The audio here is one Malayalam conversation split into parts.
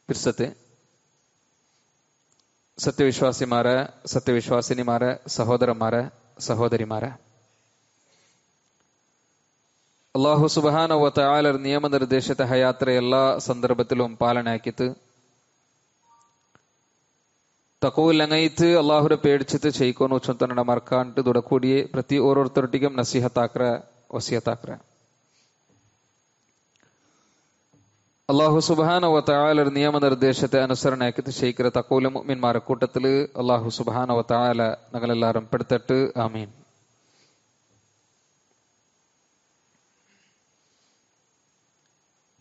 പിർസത്തെ സത്യവിശ്വാസിമാരെ, സത്യവിശ്വാസിനിമാരെ, സഹോദരന്മാരെ, സഹോദരിമാരെ, അള്ളാഹു സുബ്ഹാനഹു വ തആല നിയമനിർദ്ദേശത്തെ ഹയാത്ര എല്ലാ ಸಂದರ್ಭത്തിലും ಪಾಲನೆಯಾಕಿತು. ತಕೂಲಂಗೈತು ಅಲ್ಲಾಹುರ ಪೇಡ್ಚಿತು ಚೈಕೋನು ಚಂತನ ಮರ್ಕಾಂಟು ದುಡಕೂಡಿಯೇ ಪ್ರತಿ ಓರೋರ್ತೊಟ್ಟಿಗೆ ನಸೀಹತಾಕ್ರ ವಸಿಯತಾಕ್ರ. അള്ളാഹു സുബ്ഹാനഹു വ തആല നിയമനിർദ്ദേശത്തെ അനുസരണയാക്കിയിട്ട് ശൈക്കര തഖൂല മുഅ്മിൻമാരുടെ കൂട്ടത്തിൽ അള്ളാഹു സുബ്ഹാനഹു വ തആല ഞങ്ങളെല്ലാവരും പെടുത്തട്ട്. ആമീൻ.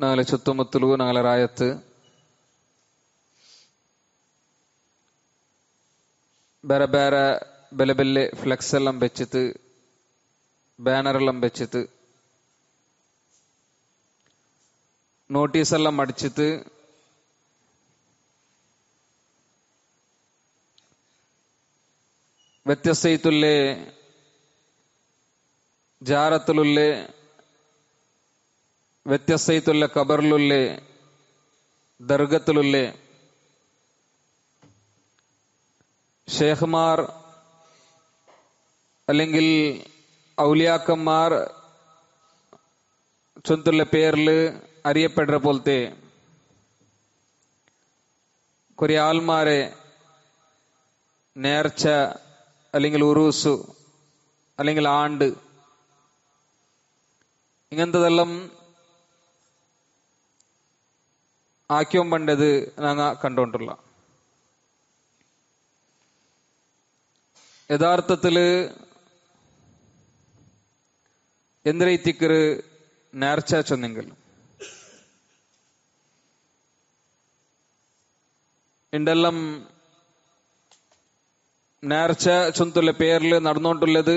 ഞങ്ങളെ ചുറ്റുമുത്തലു ഞങ്ങളെ ರಾಯത്ത് ಬೇರೆ ಬೇರೆ ಬೆಲೆ ಬೆಲೆ ಫ್ಲೆಕ್ಸ್ ಎಲ್ಲ ಬೆಚ್ಚಿತು, ಬ್ಯಾನರ್ ಎಲ್ಲ ಬೆಚ್ಚಿತು, നോട്ടീസ് എല്ലാം അടിച്ചിട്ട് വ്യത്യസ്തയിത്തുള്ളേ ജാറത്തുലുള്ളേ വ്യത്യസ്തയിത്തുള്ള ഖബറിലുള്ളേ ദർഗത്തിലുള്ളേ ഷേഖ്മാർ അല്ലെങ്കിൽ ഔലിയാക്കന്മാർ ചൊന്തുള്ള പേരിൽ അറിയപ്പെടുന്ന പോലത്തെ കുറെ ആൾമാരെ നേർച്ച അല്ലെങ്കിൽ ഉറൂസ് അല്ലെങ്കിൽ ആണ്ട് ഇങ്ങനത്തതെല്ലാം ആക്കിയും പണ്ടത് ഞങ്ങൾ കണ്ടുകൊണ്ടുള്ള യഥാർത്ഥത്തില് എന്തിരത്തിക്കറ് നേർച്ച ചൊന്നെങ്കിൽ ഇണ്ടെല്ലാം നേർച്ച ചൊന്തുള്ള പേരിൽ നടന്നുകൊണ്ടുള്ളത്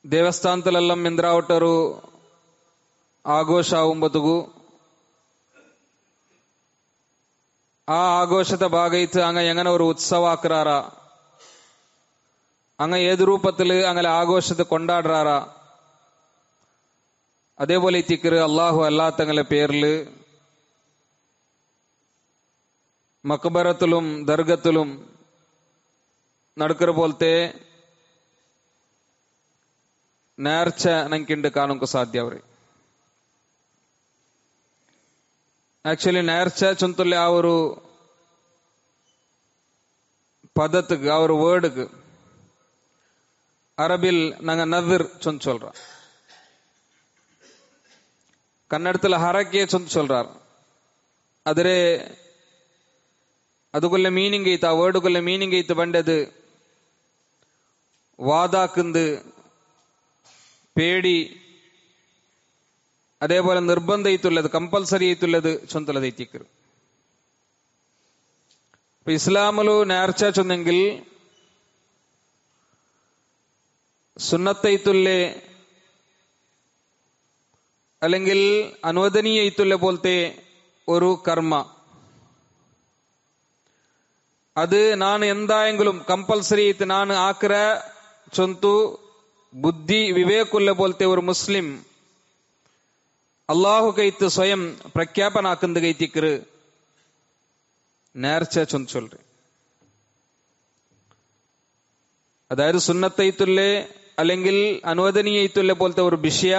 ದೇವಸ್ಥಾನದಲ್ಲೆല്ലാം ಇಂದ್ರಾವಟರು ಆಘೋಷ ಆಗುಂಬತ್ತುಗು ಆ ಆಘೋಷದ ಭಾಗ ಇತ್ತು ಅಂಗ ಎಂಗನ ഒരു ഉത്സവ ആക്കുറാറ അങ്ങ ഏത് രൂപത്തില് അങ്ങനെ ആഘോഷത്തെ കൊണ്ടാടുറാറ അതേപോലെ തിക്കറ് അള്ളാഹു അല്ലാത്തങ്ങളെ പേരില് മക്ബറത്തിലും ദർഗത്തിലും നടക്കുന്ന പോലത്തെ നേർച്ച ഞങ്ങൾക്കുണ്ട് കാണുക സാധ്യവരെ. ആക്ച്വലി നേർച്ച ചൊന്തുള്ള ആ ഒരു പദത്തുക്ക് ആ ഒരു വേർഡുക്ക് അറബിൽ ഞങ്ങ നദിർ ചൊന്ന് ചൊല്ற, കന്നഡത്തിൽ ഹറക്കെ ചൊന്ന് ചൊല്றார். ಆದರೆ അതുകൊള്ള മീനിങ് ಐತ, ಆ വേർഡുകൊള്ള മീനിങ് ಐತ ಬಂದದು വാദാക്കുണ്ട്, പേടി, അതേപോലെ നിർബന്ധം ಐತುള്ളത്, ಕಂಪಲ್ಸರಿ ಐತುള്ളത് ചൊന്തലത് ಐತಿക്കರು. ഇപ്പൊ ഇസ്ലാമിലു നേർച്ച ചൊന്നെങ്കിൽ സുന്നത്തൈത്തുല്ലേ അല്ലെങ്കിൽ അനുവദനീയത്തുള്ള പോലത്തെ ഒരു കർമ്മ, അത് ഞാൻ എന്തായെങ്കിലും കമ്പൽസറി ആയിട്ട് ഞാൻ ആക്കിற ചൊന്തു ബുദ്ധി വിവേക്കുള്ള പോലത്തെ ഒരു മുസ്ലിം അള്ളാഹു കൈത്ത് സ്വയം പ്രഖ്യാപനാക്കുന്നത് കൈത്തിക്കറ് നേർച്ച ചൊന്ന് ചൊല്ല്. അതായത് സുന്നത്തൈത്തുല്ലേ അല്ലെങ്കിൽ അനുവദനീയത്തുള്ള പോലത്തെ ഒരു വിഷയ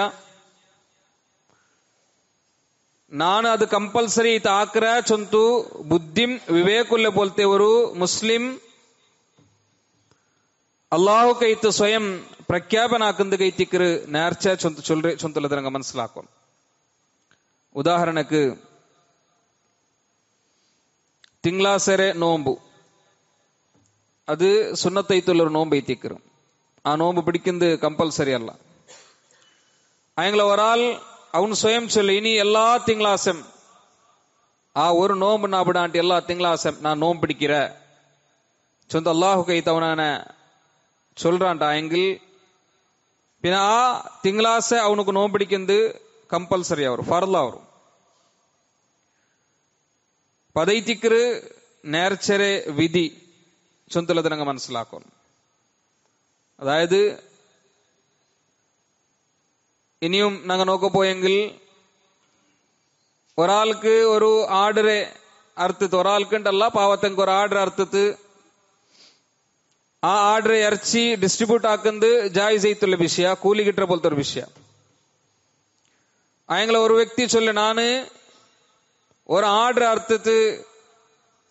ನಾನು ಅದು ಕಂಪಲ್ಸರಿ ಆಕ್ರ ಚೊಂತು ಬುದ್ಧಿಂ ವಿವೇಕುಲ್ಲ ಬೋಲ್ತೆ ಅವರು ಮುಸ್ಲಿಂ ಅಲ್ಲಾಹು ಕೈತು ಸ್ವಯಂ ಪ್ರಖ್ಯಾಪನ ಹಾಕಂದು ಕೈತಿಕ್ಕರು നേർച്ച ചൊന്തുള്ളത് രംഗ മനസ്സിലാക്കും. ഉദാഹരണക്ക് തിങ്കളാസരെ നോമ്പ്, അത് സുന്നത്തൈത്തുള്ളൊരു നോമ്പ് എത്തിക്കറ്. ആ നോമ്പ് പിടിക്കുന്നത് കമ്പൽസറി അല്ല. അയങ്ങളെ ഒരാൾ അവൻ സ്വയം ചൊല്ലി ഇനി എല്ലാ തിങ്കളാസം ആ ഒരു നോമ്പ് നാ വിടാണ്ട് എല്ലാ തിങ്കളാസം ഞാൻ നോമ്പ് പിടിക്കിற ചൊന്ത് അള്ളാഹു കൈത്തവനാന ചൊല്ലാണ്ടായെങ്കിൽ പിന്നെ ആ തിങ്കളാസ അവനുക്ക് നോമ്പ് പിടിക്കുന്നത് കമ്പൽസറി ആവും, ഫർള ആവും. പതൈത്തിക്കറ് നേർച്ചരെ വിധി ചൊന്തുള്ളത് ഞങ്ങൾ മനസ്സിലാക്കും. അതായത് ഇനിയും ഞങ്ങൾ നോക്കപ്പോയെങ്കിൽ ഒരാൾക്ക് ഒരു ആർഡറെ അറുത്തിട്ട്, ഒരാൾക്കുണ്ടല്ല പാവത്തങ്ങൾക്ക് ഒരു ആർഡർ അറുത്തിട്ട് ആ ആർഡർ ഇറച്ചി ഡിസ്ട്രിബ്യൂട്ട് ആക്കുന്നത് ജായിസ് ആയിട്ടുള്ള വിഷയ, കൂലി കിട്ടുന്ന പോലത്തെ ഒരു വിഷയ. അയങ്ങളെ ഒരു വ്യക്തി ചൊല്ലു, നാന് ഒരു ആർഡർ അറുത്തിട്ട്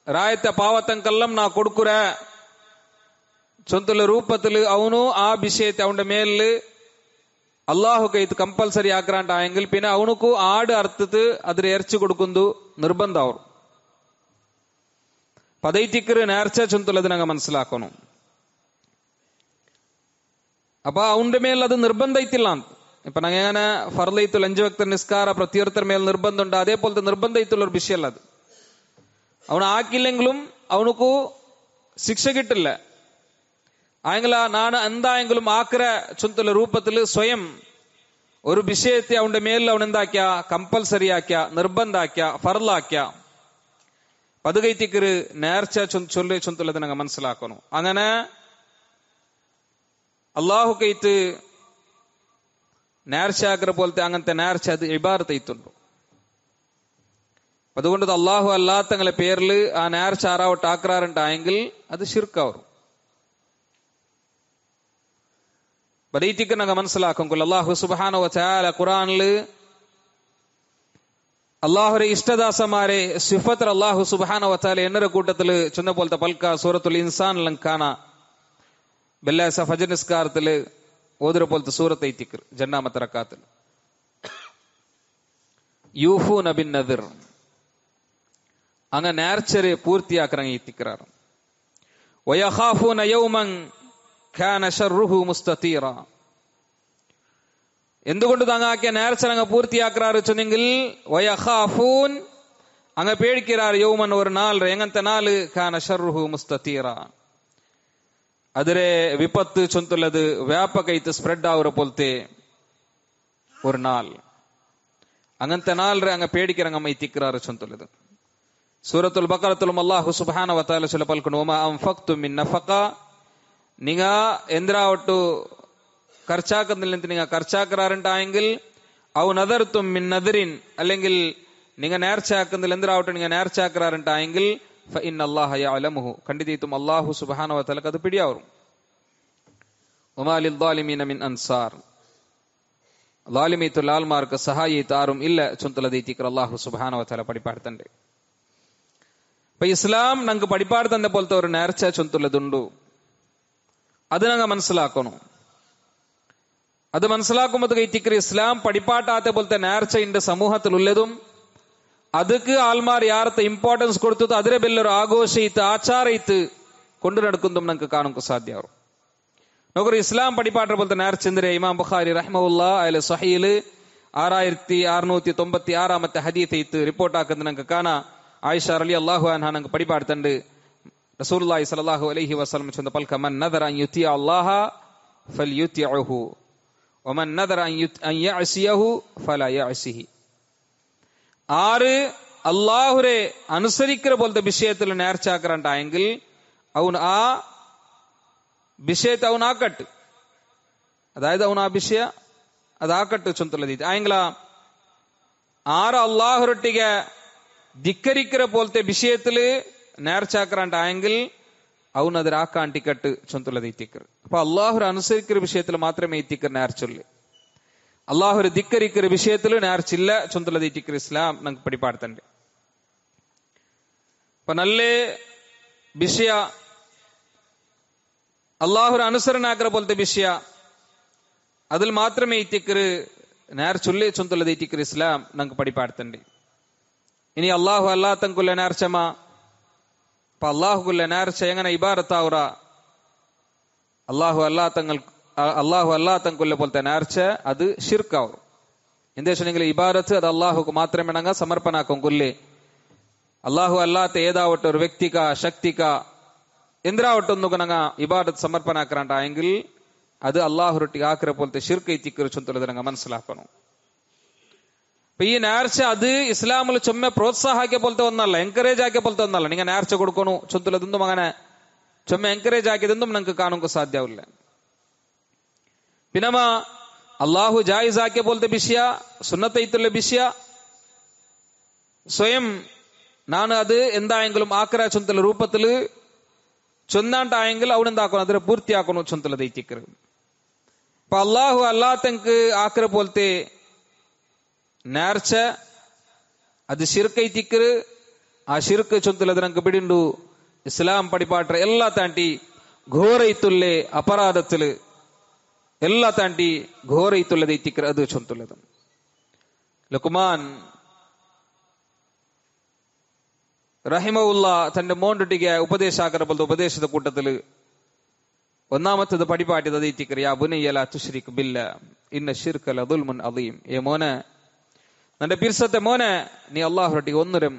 ರಾಯತ ಪಾವತಂಕಲ್ಲಂ ನಾ ಕೊಡುಕುರ ಚೊಂತಲ ರೂಪത്തിൽ ಅವನು ಆ ವಿಷಯತೆ ಅವನ ಮೇಲೆ അള്ളാഹു കൈത്ത് കമ്പൽസറി ആക്രാണ്ടായെങ്കിൽ പിന്നെ അവനുക്കു ആട് അറുത്തിട്ട് അതിന് ഇറച്ചി കൊടുക്കുന്നു നിർബന്ധമാവും. പതൈറ്റിക്കറ് നേർച്ച ചൊന്തുള്ളത് ഞങ്ങൾ മനസ്സിലാക്കണം. അപ്പൊ അവന്റെ മേൽ അത് നിർബന്ധയിത്തില്ല. ഇപ്പൊ ഞങ്ങൾ എങ്ങനെ ഫർദൈത്തുൽ 5 വക്ത നിസ്കാര പ്രത്യേകത്തർ മേൽ നിർബന്ധമുണ്ട്, അതേപോലത്തെ നിർബന്ധയിത്തുള്ള ഒരു വിഷയമല്ല അത്. അവൻ ആക്കില്ലെങ്കിലും അവനുക്കു ശിക്ഷ കിട്ടില്ല. ആയെങ്കില നാണ് എന്തായെങ്കിലും ആക്ര ചുന്തല രൂപത്തിൽ സ്വയം ഒരു വിഷയത്തെ അവന്റെ മേലിൽ അവൻ എന്താക്കിയ കമ്പൽസറി ആക്കിയ, നിർബന്ധാക്കിയ, ഫർലാക്കിയ അത് കൈത്തിക്കറ് നേർച്ച ചൊല്ലി ചൊന്തുള്ളത് ഞങ്ങൾ മനസ്സിലാക്കണം. അങ്ങനെ അള്ളാഹു കൈത്ത് നേർച്ച ആക്കിற പോലത്തെ അങ്ങനത്തെ നേർച്ച അത് ഇബാദത്ത് ആയിട്ടുണ്ട്. അതുകൊണ്ട് അള്ളാഹു അല്ലാത്തങ്ങളെ പേരിൽ ആ നേർച്ച ആറാവട്ട് ആക്രാറുണ്ടായെങ്കിൽ അത് ശിർക്കാവും. ബദൈറ്റിക്ക് ഞങ്ങൾ മനസ്സിലാക്കും. അള്ളാഹു സുബ്ഹാനഹു വ തആല ഖുർആനില് അള്ളാഹുരെ ഇഷ്ടദാസമാരെ സിഫത്ത് അള്ളാഹു സുബ്ഹാനഹു വ തആല എന്നൊരു കൂട്ടത്തില് ചെന്ന പോലത്തെ പൽക്ക സൂറത്തുൽ ഇൻസാൻ ലങ്കാന ബെല്ലാസ ഫജ്ർ നിസ്കാരത്തില് ഓതുற പോലത്തെ സൂറത്ത് ഐത്തിക്കർ ജന്നാമത്തെ റക്കാത്തിൽ യൂഫൂന ബിൻ നദിർ അങ്ങ് നേർച്ചര് പൂർത്തിയാക്കറങ്ങി എത്തിക്കാറ്. വയഖാഫൂന യൗമൻ കാന ശർറുഹു മുസ്തതീറ. എന്തുകൊണ്ട് തങ്ങാക്കിയ നേർച്ച അങ്ങ് പൂർത്തിയാക്കാറ് ചെന്നെങ്കിൽ വയഖാഫൂൻ അങ്ങ് പേടിക്കാറ് യൗമൻ ഒരു നാൾ, എങ്ങനത്തെ നാള് കാന ശർറുഹു മുസ്തതീറ അതിരെ വിപത്ത് ചൊന്തുള്ളത് വ്യാപകൈത്ത് സ്പ്രെഡ് ആവുற പോലത്തെ ഒരു നാൾ, അങ്ങനത്തെ നാൾ അങ്ങ് പേടിக்கிறങ്ങ എത്തിക്കാറ് ചൊന്തുള്ളത്. സൂറത്തുൽ ബഖറത്തുൽ അല്ലാഹു സുബ്ഹാനഹു വ തആല ചൊല്ല പൽക്കുന്നു വമാ അൻഫഖ്തും മിൻ നഫഖ, നിങ്ങ എന്തിനാവട്ടു ഖർച്ചാക്കുന്നില്ല, നിങ്ങ ഖർച്ചാക്കാറുണ്ടായെങ്കിൽ ഔ നദർതും മിൻ നദറിൻ, അല്ലെങ്കിൽ നിങ്ങ നേർച്ചയാക്കുന്നില്ല എന്തിനാവട്ടെ നിങ്ങ നേർച്ചയാക്കാറുണ്ടായെങ്കിൽ ഫഇന്ന അല്ലാഹ യഅലമുഹു, ഖണ്ഡിതീതും അല്ലാഹു സുബ്ഹാനഹു വ തആല അത് പിടിയാവും. വമാ ലിദ്ദാലിമീന മിൻ അൻസാർ, ലാലിമീത്തുൽ ആൽമാർക്ക് സഹായിത്ത് ആരും ഇല്ല ചൊന്തലദീതിക്കർ അല്ലാഹു സുബ്ഹാനഹു വ തആല പഠിപ്പാടുത്തണ്ട്. ഇപ്പൊ ഇസ്ലാം ഞങ്ങൾക്ക് പഠിപ്പാട് തന്നെ പോലത്തെ ഒരു നേർച്ച ചൊന്തുള്ളതുണ്ടു, അത് ഞങ്ങൾ മനസ്സിലാക്കണം. അത് മനസ്സിലാക്കുമ്പോൾ കൈത്തിക്കർ ഇസ്ലാം പഠിപ്പാട്ടാത്ത പോലത്തെ നേർച്ച ഇന്റെ സമൂഹത്തിലുള്ളതും ಅದಕ್ಕೆ ಆಲ್ಮಾರ್ ಯಾರತ್ತ ಇಂಪಾರ್ಟೆನ್ಸ್ ಕೊಡ್ತದೋ ಅದರ ಬೆಲ್ಲರು ಆಘೋಷ ಇತ್ತು ಆಚಾರ ಇತ್ತು ಕೊಂಡು ನಡ್ಕೊಂಡು ನಂಗೆ ಕಾಣೋಕೆ ಸಾಧ್ಯ. ಅವರು ನೋಡ್ರಿ ಇಸ್ಲಾಂ ಪಡಿಪಾಟ್ರ ಬೋಲ್ತ നേർച്ചಂದ್ರೆ ಇಮಾಮ್ ಬುಖಾರಿ ರಹ್ಮಹುಲ್ಲಾ ಅಯ್ಲ ಸಹೀಲ್ 6696 ಮತ್ತೆ ಹದೀತ್ ಇತ್ತು ರಿಪೋರ್ಟ್ ಹಾಕಂದ್ರೆ ನಂಗೆ ಕಾಣ ಆಯಿಷಾ ರಲಿಯಲ್ಲಾಹು ಅನ್ಹಾ ನಂಗೆ ಪಡಿಪಾಡ್ತಂಡು ರಸೂಲುಲ್ಲಾಹಿ ಸಲ್ಲಲ್ಲಾಹು ಅಲೈಹಿ ವಸಲ್ಲಂ ಚಂದ ಪಲ್ಕ ಮನ್ ನದರ ಅನ್ ಯುತಿ ಅಲ್ಲಾಹ ಫಲ್ಯುತಿಅಹು ವಮನ್ ನದರ ಅನ್ ಯಅಸಿಯಹು ಫಲಾ ಯಅಸಿಹಿ. ആര് അള്ളാഹുരെ അനുസരിക്കുന്ന പോലത്തെ വിഷയത്തിൽ നേർച്ചാക്കറണ്ടായെങ്കിൽ അവൻ ആ വിഷയത്തെ അവൻ ആക്കട്ട്, അതായത് അവൻ ആ വിഷയ അതാക്കട്ട് ചൊന്തല്ലത് ആയെങ്കില ആര് അള്ളാഹുരൊട്ടിಗೆ ധിക്കരിക്കുന്ന പോലത്തെ വിഷയത്തില് നേർച്ചാക്കറണ്ടായെങ്കിൽ അവൻ അതിൽ ആക്കാൻ ടിക്കട്ട് ചൊന്തല്ലത് എത്തിക്കർ. അപ്പൊ അള്ളാഹുര അനുസരിക്കുന്ന വിഷയത്തിൽ മാത്രമേ എത്തിക്കർ നേർച്ചൊല്ലു. അള്ളാഹുര് ധിക്കരിക്കുന്ന വിഷയത്തിൽ നേർച്ചില്ല ചൊന്തല്ലത് എത്തിക്കർ ഇസ്ലാം നമുക്ക് പഠിപ്പാടുത്തണ്ട്. അപ്പൊ നല്ല വിഷയ അള്ളാഹുര അനുസരണാക്കുന്ന പോലത്തെ വിഷയ അതിൽ മാത്രമേ എത്തിക്കർ നേർച്ചൊല്ലി ചൊന്തല്ലത് എത്തിക്കർ ഇസ്ലാം നമുക്ക് പഠിപ്പാടുത്തണ്ട്. ഇനി അള്ളാഹു അല്ലാത്തങ്കുള്ള നേർച്ചമാ, അപ്പൊ അള്ളാഹുക്കുള്ള നേർച്ച എങ്ങനെ ഇബാറത്താവുറ, അള്ളാഹു അല്ലാത്തങ്കുള്ള പോലത്തെ നേർച്ച അത് ഷിർക്കാവും. എന്താ വെച്ചിട്ടുണ്ടെങ്കിൽ ഇബാറത്ത് അത് അള്ളാഹുക്ക് മാത്രമേ സമർപ്പണാക്കും കൊല്ലേ. അള്ളാഹു അല്ലാത്ത ഏതാവട്ടെ ഒരു വ്യക്തിക ശക്തിക എന്തിനാവട്ടെ ഒന്നുകണങ്ങ ഇബാദത്ത് സമർപ്പണാക്കാണ്ടായെങ്കിൽ അത് അള്ളാഹുരൊട്ടിಗೆ ആക്കിற പോലത്തെ ഷിർക്ക് എത്തിക്കರು ചൊന്തല്ലത് ഞങ്ങൾ മനസ്സിലാക്കണം. അപ്പൊ ഈ നേർച്ച അത് ഇസ്ലാമിൽ ചൊമ്മ പ്രോത്സാഹിക്ക പോലത്തെ ഒന്നല്ല, എൻകറേജ് ആക്കിയ പോലത്തെ ഒന്നല്ല. നിങ്ങൾ നേർച്ച കൊടുക്കണു ചൊന്തല്ലതൊന്നും അങ്ങനെ ചൊമ്മ എൻകറേജ് ആക്കിയതൊന്നും ഞങ്ങൾക്ക് കാണുക സാധ്യവില്ല. പിന്നമ അള്ളാഹു ജായിസ് ആക്കിയ പോലത്തെ വിഷയ സുന്നത്തൈത്തുള്ള വിഷയ സ്വയം ನಾನು ಅದು ಎಂದಾയെങ്കിലും ಆಕರ ಚೊಂತಲ ರೂಪದಲ್ಲಿ ಚೊಂದಾಂಟಾയെങ്കിൽ ಅವನೆಂದಾಕೋನು ಅದರ ಪೂರ್ತಿ ಹಾಕೋನು ಚೊಂತಲ ದೈತಿಕರು. അപ്പൊ അള്ളാഹു അല്ലാത്തങ്ക് ആക്കര പോലത്തെ നേർച്ച അത് ഷിർക്കൈത്തിക്കറ്. ആ ഷിർക്ക് ചൊന്തലത് നമുക്ക് പിടിണ്ടു ഇസ്ലാം പടിപ്പാട്ട എല്ലാ താണ്ടി ഘോരയിത്തുള്ളേ അപരാധത്തില് എല്ലാ താണ്ടി ഘോരയിത്തുള്ളത് എത്തിക്കറ് അത് ചൊന്തുള്ളത്. ലുക്മാൻ റഹിമഉല്ല തന്റെ മോണ്ടൊട്ടിಗೆ ഉപദേശാക്കര പോലത്തെ ഉപദേശದ കൂട്ടത്തില് ഒന്നാമത്തത് പടിപാട്ടിയത് അത് എത്തിക്കറ്. യാ ബുനയ്യ ലാ തുശ്രിക് ബില്ലാഹ് ഇന്ന ശിർക ലദുൽമുൻ അദീം. ഏ മോനെ, നിന്റെ പിർസത്തെ മോനെ, നീ അല്ലാഹുവൊട്ടിಗೆ ഒന്നരം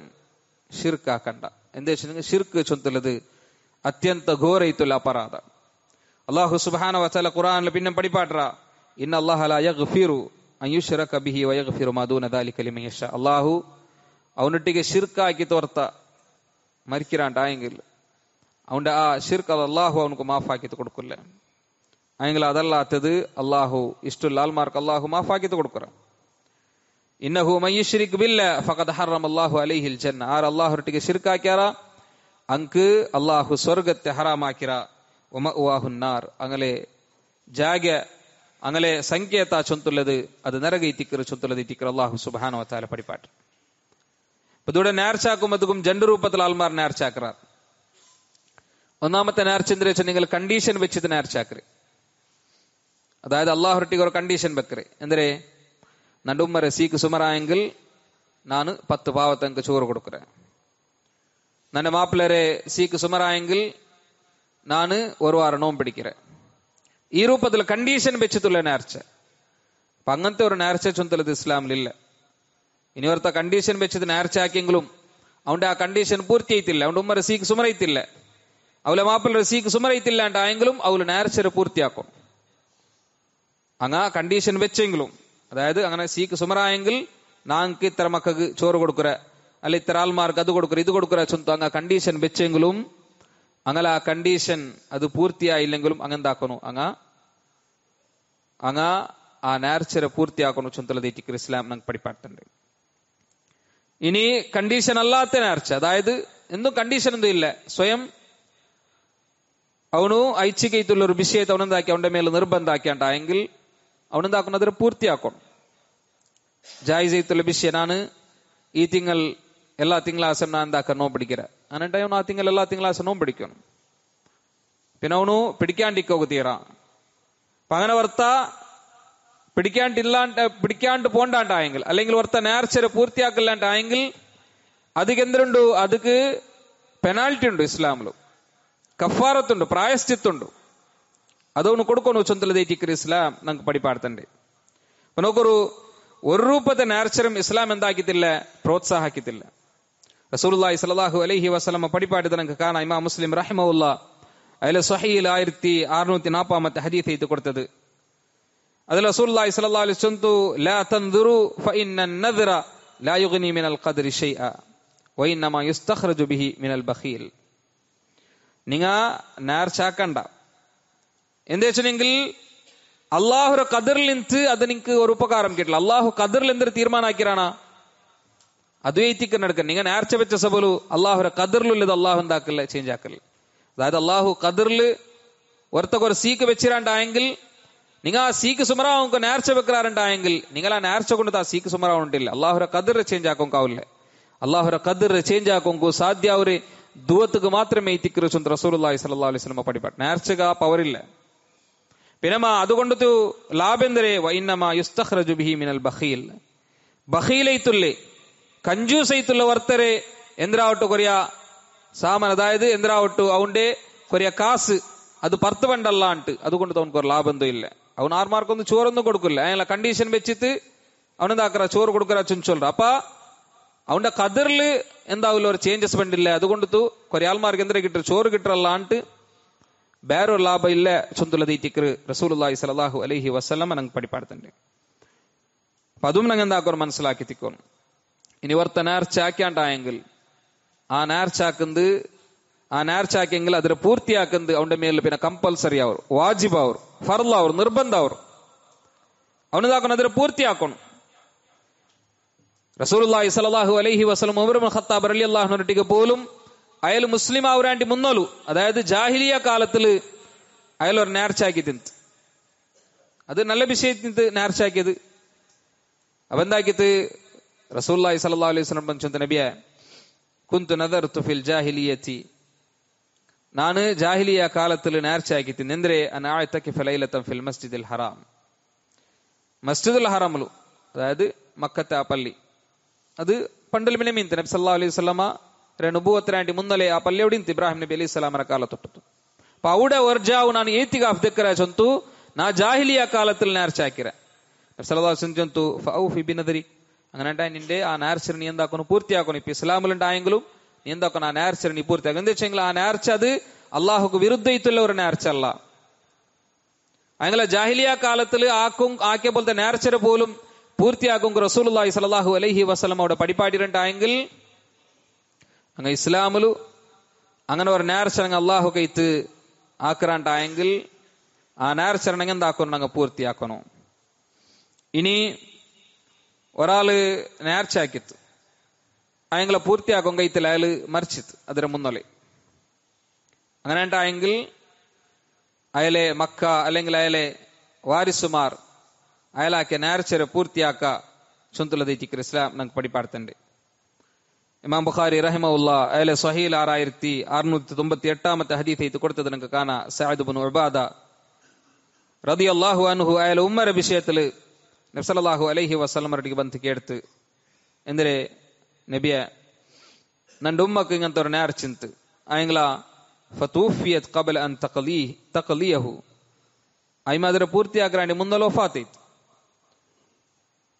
ഷിർക്കാക്കണ്ട. എന്താ വെച്ചാൽ ഷിർക്ക് ചൊന്തലത് അത്യന്ത ഘോരയിത്തുള്ള അപരാധ. അല്ലാഹു സുബ്ഹാനഹു വ തആല ഖുർആനിൽ പിന്നെ പടിപാട്ടറ ഇന്ന അല്ലാഹ ലാ യഗ്ഫിറു അൻ യുശ്റക ബിഹി വ യഗ്ഫിറു മാ ദൂന ദാലിക ലിമൻ യശാ. അല്ലാഹു അവനൊട്ടിಗೆ ഷിർക്കാക്കി തോർത്ത മരിക്കിറാണ്ടായെങ്കിൽ അവന്റെ ആ ഷിർക്ക് അത് അള്ളാഹു അവനക്ക് മാഫാക്കിത്ത് കൊടുക്കില്ല. ആയെങ്കിൽ അതല്ലാത്തത് അള്ളാഹു ഇഷ്ടമുള്ള ആൾമാർക്ക് അള്ളാഹു മാഫാക്കിത്ത് കൊടുക്കുക. ഇന്നഹു മൻ യുശ്രിക് ബില്ലാഹ് ഫഖദ് ഹറമ അല്ലാഹു അലൈഹിൽ ജന്ന. ആർ അള്ളാഹുവൊട്ടിಗೆ ഷിർക്കാക്കിയാറ ಅಂಕ್ ಅಲ್ಲಾಹು ಸ್ವರ್ಗത്തെ ಹರಾಮಾಕಿರ. ವಮಅವಾಹುನ್ ನಾರ್. ಅಂಗಲೆ ಜಾಗೆ ಅಂಗಲೆ ಸಂಕೇತ ಚೊಂತುಲ್ಲದು ಅದು ನರಗೈತಿಕ್ಕರು ಚೊಂತುಲ್ಲದು ಇತ್ತಿಕ್ಕರು അല്ലാഹു സുബ്ഹാനഹു വ തആല പടിപ്പാട്ട്. ഇതോടെ നേർച്ചാക്കുമ്പതും ജണ്ട് രൂപത്തിൽ ആൾമാർ നേർച്ചാക്കറാർ. ഒന്നാമത്തെ നേർച്ചെന്ന് വെച്ചാൽ നിങ്ങൾ കണ്ടീഷൻ വെച്ചിട്ട് നേർച്ചാക്കറ്. അതായത് അള്ളാഹുവൊട്ടിಗೆ ഒരു കണ്ടീഷൻ വെക്കറ്. എന്തേ, ನನ್ನ ಉಮ್ಮರೆ ಸೀಕು ಸುಮಾರಾಯಂಗಿಲ್ ನಾನು 10 ಪಾವತಂಕ ചോറ് കൊടുക്കുറേ. ನನ್ನ മാപ്പിളരെ സീക്ക് സുമാരായെങ്കിൽ ನಾನು ഒരു വാരം നോമ്പ് പിടിக்கிறേ. ഈ രൂപത്തിൽ കണ്ടീഷൻ വെച്ചിട്ടുള്ള നേർച്ച. അപ്പൊ അങ്ങനത്തെ ഒരു നേർച്ച ചൊന്തലത് ഇസ്ലാമിലില്ല. ഇനി ഒരുത്ത കണ്ടീഷൻ വെച്ചത് നേർച്ചയാക്കിയെങ്കിലും അവന്റെ ആ കണ്ടീഷൻ പൂർത്തിയായിട്ടില്ല. അവന്റെ ഉമ്മരെ സീക്ക് സുമറയിത്തില്ല, അവലെ മാപ്പിളരെ സീക്ക് സുമറയിത്തില്ലാണ്ടായെങ്കിലും അവള് നേർച്ചരെ പൂർത്തിയാക്കും. അങ്ങ കണ്ടീഷൻ വെച്ചെങ്കിലും, അതായത് അങ്ങനെ സീക്ക് സുമറായെങ്കിൽ നാങ്ക് ഇത്ര മക്കൾക്ക് ചോറ് കൊടുക്കുറ, അല്ല ഇത്ര ആൾമാർക്ക് അത് കൊടുക്കുറ ഇത് കൊടുക്കുറ ചൊന്തു അങ്ങ കണ്ടീഷൻ വെച്ചെങ്കിലും അങ്ങനെ ആ കണ്ടീഷൻ അത് പൂർത്തിയായില്ലെങ്കിലും അങ്ങെന്താക്കണു അങ്ങ ആ നേർച്ചരെ പൂർത്തിയാക്കണു ചൊന്തലതേറ്റിക്ക് ഇസ്ലാം നമുക്ക് പഠിപ്പാട്ടുണ്ട്. ഇനി കണ്ടീഷൻ അല്ലാത്ത നേർച്ച, അതായത് എന്തും കണ്ടീഷൻ ഒന്നും ഇല്ല, സ്വയം ಅವನು ಐಚ್ಛಿಕೈತುള്ള ഒരു വിഷയത്തെ അവനെന്താക്കി അവന്റെ മേൽ നിർബന്ധാക്കിയാണ്ടായെങ്കിൽ അവനെന്താക്കണം അതിനെ പൂർത്തിയാക്കണം. ജായിസൈത്തുള്ള വിഷയം ನಾನು ഈ തിങ്കൾ എല്ലാ തിങ്കളാസം ഞാൻ എന്താക്കാൻ നോമ്പ് പിടിക്കറ എന്നിട്ട് അവನು ആ തിങ്കൾ എല്ലാ തിങ്കളാസം നോമ്പ് പിടിക്കണം. പിന്നെ അവನು പിടിക്കാണ്ടിക്കോക തീറാ. അപ്പൊ അങ്ങനെ വർത്ത പിടിക്കാണ്ട് പോണ്ടാണ്ടായെങ്കിൽ അല്ലെങ്കിൽ വർത്ത നേർച്ചരെ പൂർത്തിയാക്കില്ലാണ്ടായെങ്കിൽ അതിക്ക് എന്തുണ്ട്, അതിക്ക് പെനാൽറ്റി ഉണ്ട് ഇസ്ലാമില്, കഫാറത്തുണ്ട്, പ്രായശ്ചിത്തുണ്ട്. ಅದನ್ನು ಕೊಡ್ಕೊಂಡು ಚೊಂದಲದೈತಿಕ್ರಿ ಇಸ್ಲಾಂ ನಂಗೆ ಪಡಿಪಾಡ್ತಂಡೆ. ನೋಕರು ഒരു ರೂಪದ നേർച്ചരും ഇസ്ലാം എന്താക്കിത്തില്ല, പ്രോത്സാഹിക്കത്തില്ല. റസൂലുള്ളാഹി സ്വല്ലല്ലാഹു അലൈഹി വസല്ലം പടിപ്പാടിയത് നമുക്ക് കാണാം. ഇമാം മുസ്ലിം റഹിമഹുല്ല അതിലെ സ്വഹീൽ 1640 ഹദീസ് എഴുതി കൊടുത്തത്. അതിൽ റസൂലുള്ളാഹി സ്വല്ലല്ലാഹു അലൈഹി വസല്ലം ലാ തൻദുറു ഫഇന്ന النذر لا يغني من القدر شيئا وانما يستخرج به من البخيل. നിങ്ങ നേർച്ചാക്കണ്ട. എന്താ വെച്ചെങ്കിൽ അള്ളാഹുര കദറിൽ നിന്ന് അത് നിങ്ങക്ക് ഒരു ഉപകാരം കിട്ടില്ല. അള്ളാഹു കദറിൽ എന്തൊരു തീരുമാനാക്കിയാണ് അദ്വൈത്തിക്ക് നടക്കാൻ. നിങ്ങൾ നേർച്ച വെച്ച സബലു അള്ളാഹുര കദറിലുള്ളത് അള്ളാഹു എന്താക്കില്ല, ചേഞ്ച് ആക്കില്ല. അതായത് അള്ളാഹു കദറിൽ ഒരുത്തൊരു സീക്ക് വെച്ചിരാണ്ടായെങ്കിൽ നിങ്ങൾ ആ സീക്ക് സുമറാവുക നേർച്ച വെക്കാറുണ്ടായെങ്കിൽ നിങ്ങൾ ആ നേർച്ച കൊണ്ട് ആ സീക്ക് സുമറാവുണ്ടില്ല. അള്ളാഹുര കദർ ചേഞ്ച് ആക്കുങ്കാവില്ല. അള്ളാഹുര കദർ ചേഞ്ച് ആക്കുങ്കു സാധ്യ ഒരു ദുവത്തുക്ക് മാത്രമേ എത്തിക്കരു റസൂലുള്ളാഹി സ്വല്ലല്ലാഹു അലൈഹി വസല്ലം പഠിപ്പാട്ട്. നേർച്ചക പവറില്ല. പിന്നെ അതുകൊണ്ട് ലാഭെന്തരെ വൈന്നമാ യുസ്തഖ്റജു ബിഹി മിനൽ ബഖീൽ. ബഖീലൈത്തുല്ലേ കഞ്ചൂസൈത്തുള്ള വರ್ತರೆ ಎಂದ್ರಾವಟ್ಟು ಕೊರಿಯ ಸಾಮಾನ್, ಅದಾയത് ಎಂದ್ರಾವಟ್ಟು ಅವನ್ಡೆ ಕೊರಿಯ ಕಾಸು ಅದು ಪರ್ತು ಬಂಡಲ್ಲ ಅಂಟು. അതുകൊണ്ട് അവനക്ക് ഒരു ലാഭം ഇല്ല. അവൻ ആർമാർക്കൊന്നും ചോറൊന്നും കൊടുക്കില്ല. അതിനുള്ള കണ്ടീഷൻ വെച്ചിട്ട് അവനെന്താക്കറ ചോറ് കൊടുക്കറ ചൊല്ല. അപ്പ അവന്റെ കതിറില് എന്താവില്ല ഒരു ചേഞ്ചസ് പണ്ടില്ല. അതുകൊണ്ട് കൊറേ ആൾമാർക്ക് എന്തിനാ കിട്ടും, ചോറ് കിട്ടറല്ല ಅಂಟು ಬೇರೊരു ಲಾಭ ಇಲ್ಲ ചൊന്തുള്ളതീറ്റിക്കറ് റസൂലുള്ളാഹി സ്വല്ലല്ലാഹു അലൈഹി വസല്ലം ನಂಗೆ പഠിപ്പാടുത്തുണ്ട്. അപ്പൊ അതും ನಂಗೆ എന്താക്കണം മനസ്സിലാക്കി തിക്കോണം. ഇനി വർത്ത നേർച്ചാക്കാണ്ടായെങ്കിൽ ആ നേർച്ചാക്കെങ്കിൽ അതിനെ പൂർത്തിയാക്കുന്നത് അവന്റെ മേലിൽ പിന്നെ കമ്പൽസറി അവർ, വാജിബ് അവർ, ഫർള് അവർ, നിർബന്ധം അവർ. അവനെന്താക്കണം അതിനെ പൂർത്തിയാക്കണം. റസൂലുള്ളാഹി സ്വല്ലല്ലാഹു അലൈഹി വസല്ലം ഉമർ ഇബ്നു ഖത്താബ് റളിയല്ലാഹു അൻഹുട്ടിക്ക് പോലും അയാൾ മുസ്ലിം ആവരാണ്ടി മുന്നോലു, അതായത് ജാഹിലിയ കാലത്തില് അയാൾ ഒരു നേർച്ചാക്കി തിന്ത്, അത് നല്ല വിഷയത്തിന് നേർച്ചാക്കിയത്. അപ്പൊ എന്താക്കിയത്? റസൂലുള്ളാഹി സ്വല്ലല്ലാഹു അലൈഹി വസല്ലം പറഞ്ഞു, നബിയെ കുന്തു നദർതു ഫിൽ ജാഹിലിയത്തി, ನಾನು ಜಾಹಿಲಿಯ ಕಾಲದಲ್ಲಿ നേർച്ചയാക്കിത്തിന് എന്തിരെ അനാഅതകി ഫലൈലതൻ ഫിൽ മസ്ജിദിൽ ഹറാം, മസ്ജിദുൽ ഹറാമിലു, അതായത് മക്കത്തെ ആ പള്ളി, അത് പണ്ടിൽ മിനമീൻ നബി സല്ലല്ലാഹു അലൈഹി വസല്ലമ നുബുവത്തിനാണ്ടി മുന്നലെ ആ പള്ളി എവിടെയും ഇബ്രാഹിം നബി അലൈഹി സ്വലാമರ ಕಾಲ ತೊಟ್ಟದು. ಅಪ್ಪ അവിടെ ವರ್ಜಾವು ನಾನು ಏತಿಗಾಫ್ ದಿಕ್ಕರ ಚಂತು ನಾ ಜಾಹಿಲಿಯ ಕಾಲത്തിൽ നേർച്ചയാക്കിര. നബി സല്ലല്ലാഹു അലൈഹി വസല്ലം ചಂತು ഫഔഫി ബിനദരി, അങ്ങനെ നിന്റെ ആ നേർച്ച നീ എന്താക്കുന്നു പൂർത്തിയാക്കണം. ഇപ്പൊ ഇസ്ലാമിലുണ്ടായെങ്കിലും നീ എന്താക്കണം ആ നേർച്ച നീ പൂർത്തിയാക്കണം. എന്താ വെച്ചെങ്കിൽ ആ നേർച്ച അത് അള്ളാഹുക്ക് വിരുദ്ധയിട്ടുള്ള ഒരു നേർച്ച അല്ല. അങ്ങനെ ജാഹിലിയ കാലത്തിൽ ആക്കിയ പോലത്തെ നേർച്ചര പോലും പൂർത്തിയാക്കും റസൂലുള്ളാഹി സ്വല്ലല്ലാഹു അലൈഹി വസല്ലം അവിടെ പടിപാടിരണ്ടായെങ്കിൽ അങ്ങ് ഇസ്ലാമിലു അങ്ങനെ ഒരു നേർച്ച അള്ളാഹു കൈത്ത് ആക്കറാണ്ടായെങ്കിൽ ആ നേർച്ചരണ എന്താക്കണം അങ്ങ് പൂർത്തിയാക്കണം. ഇനി ഒരാള് നേർച്ചയാക്കിത്ത് അയങ്ങളെ പൂർത്തിയാക്കും കൈത്തിൽ അയാള് മരിച്ചിത്ത് അതിന് മുന്നോലെ, അങ്ങനെ ഉണ്ടായെങ്കിൽ അയാളെ മക്ക അല്ലെങ്കിൽ അയാളെ വാരിസുമാർ അയാളാക്കിയ നേർച്ചരെ പൂർത്തിയാക്ക ചൊന്തുള്ളതേറ്റിക്കർ ഇസ്ലാം നമുക്ക് പടിപ്പാടുത്തുണ്ട്. ഇമാം ബുഖാരി റഹിമഹുല്ലാ അയാളെ സ്വഹീൽ 6698 ഹദീസ് കൊടുത്തത് നമുക്ക് കാണാം. സഅദ് ഇബ്നു ഉബാദ റളിയല്ലാഹു അൻഹു അയാളെ ഉമ്മയുടെ വിഷയത്തില് നബി സല്ലല്ലാഹു അലൈഹി വസല്ലം അടുക്ക് ಬಂದು ಕೇಳ್ತು, ಎಂದ್ರೆ നബിയെ നന്റെ ഉമ്മക്ക് ഇങ്ങനത്തെ ഒരു നേർച്ചിന്ത് അയങ്ങള ഫതൂഫിയത് ഖബല അൻ തഖലിയഹു, അയിമ ಅದರ പൂർത്തിയാക്കാൻ മുന്നല്ലോ ഫാത്തിത്.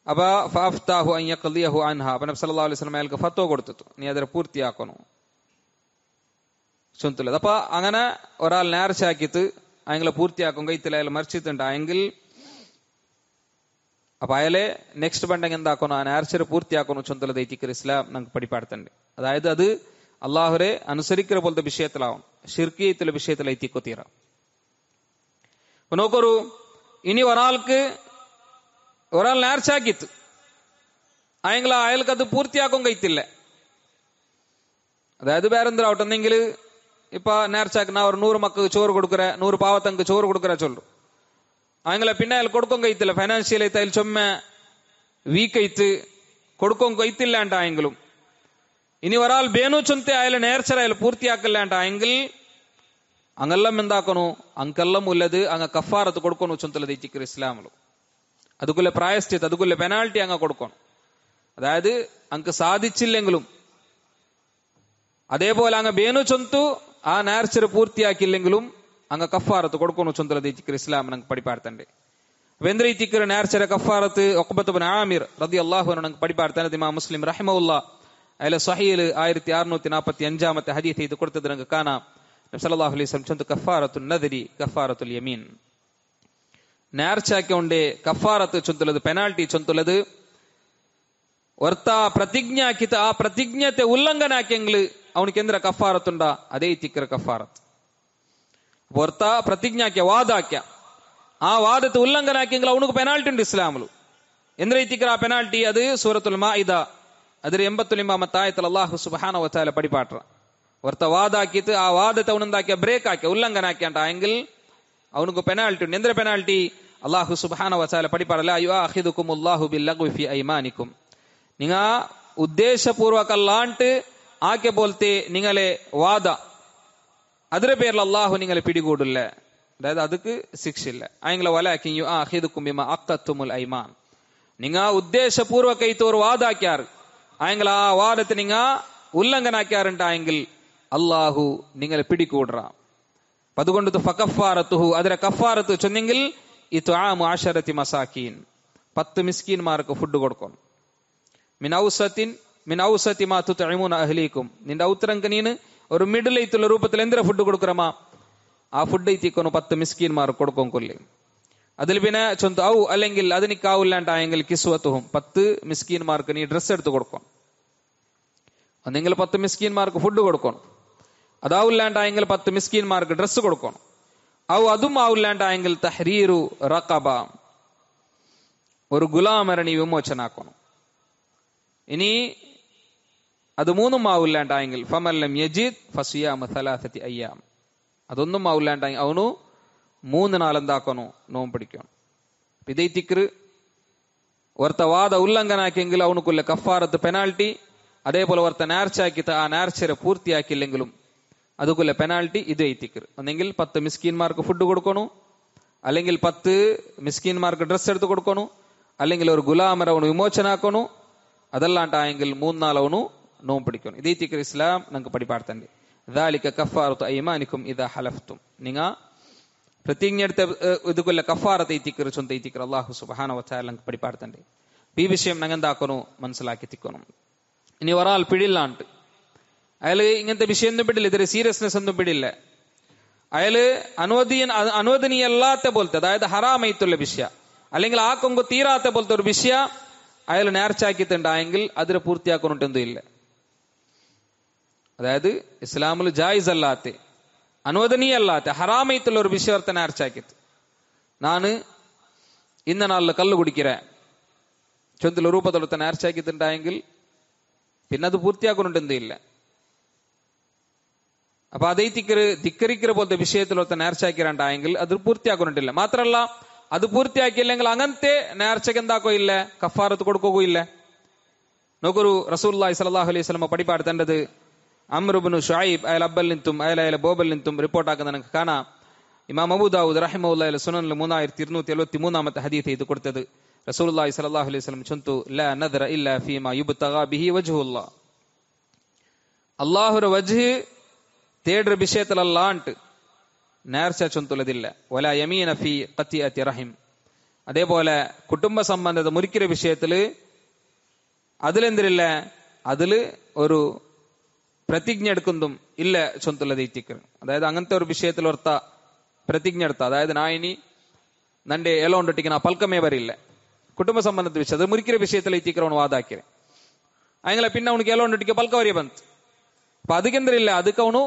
അപ്പൊ ഫഅഫ്താഹു അൻ യഖലിയഹു അൻഹാ, നബി സല്ലല്ലാഹു അലൈഹി വസല്ലം അയാൾക്ക് ഫത്വ കൊടുത്തു, നീ ಅದರ പൂർത്തിയാക്കണം ചൊന്തുള്ളത്. അപ്പൊ അങ്ങനെ ഒരാൾ നേർച്ചയാക്കിയിട്ട് അയങ്ങളെ പൂർത്തിയാക്കും കൈത്തിൽ അയാൾ മരിച്ചിട്ടുണ്ടായെങ്കിൽ അപ്പൊ അയാളെ നെക്സ്റ്റ് ബണ്ടെങ്കിൽ എന്താക്കണം ആ നേർച്ചരെ പൂർത്തിയാക്കണം ചൊന്തുള്ളത് ഏറ്റിക്കർ ഇസ്ലാം നമുക്ക് പടിപ്പാടുത്തുണ്ട്. അതായത് അത് അള്ളാഹുരെ അനുസരിക്കുന്ന പോലത്തെ വിഷയത്തിലാവണം, ഷിർക്കിയത്തിലെ വിഷയത്തിൽ എത്തിക്കൊത്തീറ. അപ്പൊ നോക്കൊരു ഇനി ഒരാൾ നേർച്ചാക്കിത്ത് അയാൾക്ക് അത് പൂർത്തിയാക്കും കഴിത്തില്ല. അതായത് വേറെന്താവട്ടെ എന്നെങ്കിൽ ഇപ്പൊ നേർച്ചാക്കുന്ന ഒരു 100 മക്കൾക്ക് ചോറ് കൊടുക്കുற 100 പാവത്തങ്ങൾക്ക് ചോറ് കൊടുക്കുற ചൊല്ലു അയങ്ങളെ പിന്നെ അയാൾ കൊടുക്കും കഴിത്തില്ല, ഫൈനാൻഷ്യലി അതിൽ ചൊമ്മ വീക്ക് ഐത്ത് കൊടുക്കും കഴിത്തില്ലാണ്ടായെങ്കിലും ഇനി ഒരാൾ ബേനു ചൊന്തെ അയാൾ നേർച്ചര അയാൾ പൂർത്തിയാക്കില്ലാണ്ടായെങ്കിൽ അങ്ങെല്ലാം എന്താക്കണു ಅಂಕೆಲ್ಲಂ ഉള്ളത് അങ്ങ് കഫാറത്ത് കൊടുക്കണം ചൊന്തലത് ഇറ്റിക്കർ ഇസ്ലാമിലും. അതുകൊല്ല പ്രായശ്ചിത്ത് അതുകൊല്ല പെനാൾട്ടി അങ്ങ് കൊടുക്കണം. അതായത് അങ്ങ് സാധിച്ചില്ലെങ്കിലും അതേപോലെ അങ്ങ് ബേനു ചൊന്തു ആ നേർച്ചര പൂർത്തിയാക്കിയില്ലെങ്കിലും അങ്ങ് കഫാറത്ത് കൊടുക്കണം ചൊന്തലത് ഇറ്റിക്കർ ഇസ്ലാം നമുക്ക് പടിപ്പാടുത്തണ്ട്. വെന്ദ്ര ഇറ്റിക്കർ നേർച്ചര കഫാറത്ത് ഉഖ്ബത്ത് ഇബ്നു ആമിർ റളിയല്ലാഹു അൻഹു നമുക്ക് പടിപ്പാടുത്തണ്ട്. ഇമാം മുസ്ലിം റഹിമഹുല്ലാ അയാളെ സ്വഹീൽ 1645 ഹദീസ് ഇത് കൊടുത്തത് നമുക്ക് കാണാം. നബി സല്ലല്ലാഹു അലൈഹി വസല്ലം ചൊന്തു കഫാറത്തുൻ നദരി കഫാറത്തുൽ യമീൻ, നേർച്ചാക്കിയോണ്ട് കഫാറത്ത് ചൊന്തുള്ളത് പെനാൾട്ടി ചൊന്തുള്ളത് ഒർത്ത പ്രതിജ്ഞ ആക്കിത്ത് ആ പ്രതിജ്ഞത്തെ ഉല്ലംഘനാക്കിയെങ്കിൽ അവനിക്ക് എന്തിനാ കഫാറത്തുണ്ട അതേ ഇത്തിക്കർ കഫാറത്ത്. ഒർത്ത പ്രതിജ്ഞ ആക്കിയ വാദാക്യ ആ വാദത്തെ ഉല്ലംഘനാക്കിയെങ്കിൽ അവനക്ക് പെനാൾട്ടി ഉണ്ട് ഇസ്ലാമിൽ. എന്തിനാ ഇത്തിക്കർ ആ പെനാൾട്ടി? അത് സൂറത്തുൽ മാഇദ അതിൽ 89 ആയത്തിൽ അല്ലാഹു സുബ്ഹാനഹു വ തആല പടിപാട്ട ഒർത്ത വാദാക്കിയിട്ട് ആ വാദത്തെ അവനെന്താക്കിയ ബ്രേക്ക് ആക്കിയ ഉല്ലംഘനാക്കിയാണ്ടായെങ്കിൽ അവനക്ക് പെനാൾട്ടി ഉണ്ട്. എന്തിനാ പെനാൾട്ടി? അല്ലാഹു സുബ്ഹാനഹു വ തആല പടിപാട ലാ യുആഖിദുകുമുല്ലാഹു ബില്ലഗ്വി ഫീ ഐമാനിക്കും, നിങ്ങ ഉദ്ദേശപൂർവകല്ലാണ്ട് ആക്കെ പോലത്തെ നിങ്ങളെ വാദ അതിന്റെ പേരിൽ അള്ളാഹു നിങ്ങളെ പിടികൂടില്ല, അതായത് അതുക്ക് ശിക്ഷയില്ല. അയങ്ങളെ വലാകിൻ യുആഖിദുകും ബിമാ അഖ്തത്തുമുൽ ഐമാൻ, നിങ്ങ ഉദ്ദേശപൂർവകൈത്ത് ഒരു വാദാക്കിയാർ അയങ്ങൾ ആ വാദത്തെ നിങ്ങ ഉല്ലംഘനാക്കിയാറുണ്ടായെങ്കിൽ അള്ളാഹു നിങ്ങളെ പിടികൂടറ. അതുകൊണ്ട് ഫകഫാറത്തുഹു അതിരെ കഫാറത്ത് ചൊന്നെങ്കിൽ ഇത്ആമു 10 മസാക്കീൻ 10 മിസ്കീൻമാർക്ക് ഫുഡ് കൊടുക്കണം. മിൻ ഔസതി മാ തുത്ഇമൂന അഹ്ലീകും, നിന്റെ ഔത്തരങ്ക നീന് ഒരു മിഡിൽ ഐത്തുള്ള രൂപത്തിൽ എന്തിനാ ഫുഡ് കൊടുക്കറമാ ആ ഫുഡ് ഐത്തിക്കൊന്നു 10 മിസ്കീൻമാർക്ക് കൊടുക്കും കൊല്ലി. അതിൽ പിന്നെ ചൊന്തു ഔ അല്ലെങ്കിൽ അതിനിക്കാവില്ലാണ്ടായെങ്കിൽ കിസ്വത്തുഹും 10 മിസ്കീൻമാർക്ക് നീ ഡ്രസ്സ് എടുത്ത് കൊടുക്കണം. നിങ്ങൾ 10 മിസ്കീൻമാർക്ക് ഫുഡ് കൊടുക്കണം. അതാവില്ലാണ്ടായെങ്കിൽ 10 മിസ്കീൻമാർക്ക് ഡ്രസ്സ് കൊടുക്കണം. ഔ അതും ആവില്ലാണ്ടായെങ്കിൽ തഹ്രീറു റഖബ ഒരു ഗുലാമരണി വിമോചനാക്കണം. ഇനി അത് മൂന്നും ആവില്ലാണ്ടായെങ്കിൽ ഫമല്ലം യജിദ് ഫസിയാമ സലാസതി അയ്യാം, അതൊന്നും ആവില്ലാണ്ടായെങ്കിൽ അവനു 3 നാൾ എന്താക്കണു നോമ്പ് പിടിക്കണം. ഇതേ തിക്റ് ഒരുത്ത വാദ ഉല്ലംഘന ആക്കിയെങ്കിൽ അവനുക്കുള്ള കഫാറത്ത് പെനാൽറ്റി, അതേപോലെ ഒരുത്ത നേർച്ച ആക്കിയിട്ട് ആ നേർച്ചരെ പൂർത്തിയാക്കിയില്ലെങ്കിലും അതുക്കുള്ള പെനാൽറ്റി ഇതേ തിക്റ്. ഒന്നെങ്കിൽ 10 മിസ്കീന്മാർക്ക് ഫുഡ് കൊടുക്കണു, അല്ലെങ്കിൽ 10 മിസ്കീന്മാർക്ക് ഡ്രസ്സ് എടുത്ത് കൊടുക്കണു, അല്ലെങ്കിൽ ഒരു ഗുലാമര അവನು വിമോചനാക്കണു, അതല്ലാണ്ടായെങ്കിൽ 3 നാൾ ಅವನು നോമ്പ് പിടിക്കണം. ഇതേ തിക്റ് ഇസ്ലാം നമുക്ക് പഠിപ്പാടുത്തണ്ട്. ദാലിക കഫാറത്തു അയ്മാനിക്കും ഇദാ ഹലഫ്തും, നിങ്ങ പ്രതിജ്ഞ എടുത്ത ഇതുകൊല്ല കഫാറത്ത് ഈ തിക്റ് ചൊന്ത ഈ തിക്റ് അല്ലാഹു സുബ്ഹാനഹു വ തആല നമുക്ക് പഠിപ്പാടുത്തണ്ട്. ഈ വിഷയം ഞങ്ങൾ എന്താക്കണു മനസ്സിലാക്കി തിക്കണം. ഇനി ഒരാൾ പിടിയില്ലാണ്ട് അയാൾ ഇങ്ങനത്തെ വിഷയം ഒന്നും പിടില്ല, ഇതൊരു സീരിയസ്നെസ് ഒന്നും പിടില്ല, അയാള് അനുവദനീയല്ലാത്ത പോലത്തെ, അതായത് ഹറാമൈത്തുള്ള വിഷയ അല്ലെങ്കിൽ ആ കൊങ്കു തീരാത്ത പോലത്തെ ഒരു വിഷയ അയാൾ നേർച്ചാക്കിയിട്ടുണ്ടായെങ്കിൽ അതിന് പൂർത്തിയാക്കുന്നുണ്ടെന്തും ഇല്ല. അതായത് ഇസ്ലാമിൽ ജായിസ് അല്ലാത്ത അനുവദനീയല്ലാത്ത ഹറാമൈത്തുള്ള ഒരു വിഷയത്തെ നേർച്ചാക്കിത്ത്, നാന് ഇന്ന നാളിൽ കള്ളു കുടിக்கிறேன் ചൊന്തിൽ രൂപത്തിലത്തെ നേർച്ചാക്കിയിട്ടുണ്ടായെങ്കിൽ പിന്നെ അത് പൂർത്തിയാക്കുന്നുണ്ടെന്തും ഇല്ല. അപ്പൊ അതേ ധിക്കരിക്കുന്ന പോലത്തെ വിഷയത്തിലൊരുത്ത നേർച്ചാക്കിരണ്ടായെങ്കിൽ അത് പൂർത്തിയാക്കുന്നുണ്ടില്ല. മാത്രമല്ല അത് പൂർത്തിയാക്കിയില്ലെങ്കിൽ അങ്ങനത്തെ നേർച്ചയ്ക്ക് എന്താക്കോ ഇല്ല, കഫാറത്ത് കൊടുക്കുകയോ ഇല്ല. നോക്കൊരു റസൂലുള്ളാഹി സ്വല്ലല്ലാഹു അലൈഹി വസല്ലം പഠിപ്പാടുത്തേണ്ടത് അംർ ഇബ്നു ശുഐബ് അയൽ അബ്ബൽ നിന്തും അയൽ ബോബൽ നിന്തും റിപ്പോർട്ടാക്കുന്ന നമുക്ക് കാണാം. ഇമാം അബൂ ദാവൂദ് റഹിമഹുല്ലാഹി സുനനിൽ 3273 ഹദീസ് ഇത് കൊടുത്തത്. റസൂലുള്ളാഹി സ്വല്ലല്ലാഹു അലൈഹി വസല്ലം ചൊന്തു ലാ നദറ ഇല്ലാ ഫീമാ യുബ്തഗാ ബിഹി വജ്ഹുല്ലാഹ്, അല്ലാഹുവിന്റെ വജ്ഹ് തേടുற വിഷയത്തിലല്ലാണ്ട് നേർച്ച ചൊന്തുള്ളതില്ല. വല യമീന ഫീ ഖത്തിഅത്തി റഹിം, അതേപോലെ കുടുംബ സംബന്ധത മുറിക്കുന്ന വിഷയത്തില് അതിലെന്തില്ല, അതില് ഒരു പ്രതിജ്ഞ എടുക്കുന്നതും ഇല്ല ചൊന്തുള്ളത് ഈ തിക്റ്. അതായത് അങ്ങനത്തെ ഒരു വിഷയത്തിൽ ഓർത്ത പ്രതിജ്ഞ എടുത്ത, അതായത് നാ ഇനി നന്റെ ഏലോണ്ടിട്ടിക്കുന്ന ആ പൽക്കമേ വരില്ല കുടുംബ സംബന്ധത്തെ വിഷയം, അത് മുറിക്കുന്ന വിഷയത്തിൽ ഈ തിക്റ് ಅವನು ವಾದಾಕಿರೆ ಆಯಂಗಲ പിന്നെ ಅವನಿಗೆ ಏಲೋണ്ടിട്ടിക്ക ಪಲ್ಕ ವರಿಯ ಬಂತು. ಅപ്പൊ ಅದಕ್ಕೆಂದ್ರಿಲ್ಲ, ಅದಕ್ಕೆ ಅವನು